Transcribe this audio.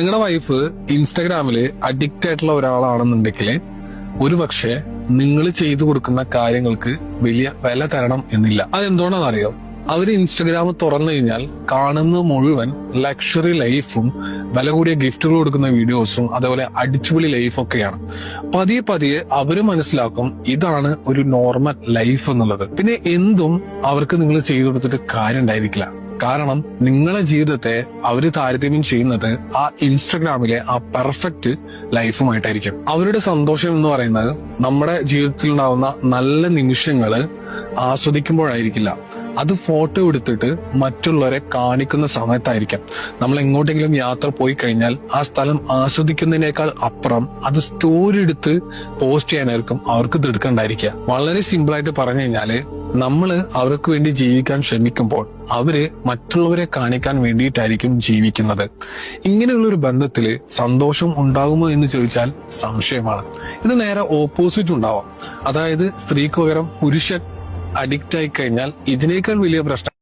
നിങ്ങളുടെ wife ഇൻസ്റ്റാഗ്രാമില് addict ആയിട്ടുള്ള ഒരാളാണെന്നുണ്ടെങ്കിൽ ഒരുപക്ഷെ നിങ്ങൾ ചെയ്തു കൊടുക്കുന്ന കാര്യങ്ങൾക്ക് വലിയ വില തരണം എന്നില്ല. അതെന്തുകൊണ്ടാണെന്നറിയോ? അവര് ഇൻസ്റ്റഗ്രാം തുറന്നു കഴിഞ്ഞാൽ കാണുന്ന മുഴുവൻ ലക്ഷറി ലൈഫും വില കൂടിയ ഗിഫ്റ്റുകൾ കൊടുക്കുന്ന വീഡിയോസും അതേപോലെ അടിച്ചുപൊളി ലൈഫൊക്കെയാണ്. പതിയെ പതിയെ അവര് മനസ്സിലാക്കും ഇതാണ് ഒരു നോർമൽ ലൈഫ് എന്നുള്ളത്. പിന്നെ എന്തും അവർക്ക് നിങ്ങൾ ചെയ്തു കൊടുത്തിട്ട് കാര്യം ഉണ്ടായിരിക്കില്ല. കാരണം നിങ്ങളെ ജീവിതത്തെ അവര് താരതമ്യം ചെയ്യുന്നത് ആ ഇൻസ്റ്റഗ്രാമിലെ ആ പെർഫെക്റ്റ് ലൈഫുമായിട്ടായിരിക്കും. അവരുടെ സന്തോഷം എന്ന് പറയുന്നത് നമ്മുടെ ജീവിതത്തിൽ ഉണ്ടാവുന്ന നല്ല നിമിഷങ്ങള് ആസ്വദിക്കുമ്പോഴായിരിക്കില്ല, അത് ഫോട്ടോ എടുത്തിട്ട് മറ്റുള്ളവരെ കാണിക്കുന്ന സമയത്തായിരിക്കാം. നമ്മൾ എങ്ങോട്ടെങ്കിലും യാത്ര പോയി കഴിഞ്ഞാൽ ആ സ്ഥലം ആസ്വദിക്കുന്നതിനേക്കാൾ അപ്പുറം അത് സ്റ്റോറി എടുത്ത് പോസ്റ്റ് ചെയ്യാനായിരിക്കും അവർക്ക് തിടുക്കണ്ടായിരിക്കുക. വളരെ സിമ്പിൾ ആയിട്ട് പറഞ്ഞു കഴിഞ്ഞാല് നമ്മള് അവർക്ക് വേണ്ടി ജീവിക്കാൻ ശ്രമിക്കുമ്പോൾ അവര് മറ്റുള്ളവരെ കാണിക്കാൻ വേണ്ടിയിട്ടായിരിക്കും ജീവിക്കുന്നത്. ഇങ്ങനെയുള്ള ഒരു ബന്ധത്തില് സന്തോഷം ഉണ്ടാകുമോ എന്ന് ചോദിച്ചാൽ സംശയമാണ്. ഇത് നേരെ ഓപ്പോസിറ്റ് ഉണ്ടാവാം. അതായത് സ്ത്രീക്ക് പകരം പുരുഷൻ അഡിക്റ്റ് ആയി കഴിഞ്ഞാൽ ഇതിനേക്കാൾ വലിയ പ്രശ്നം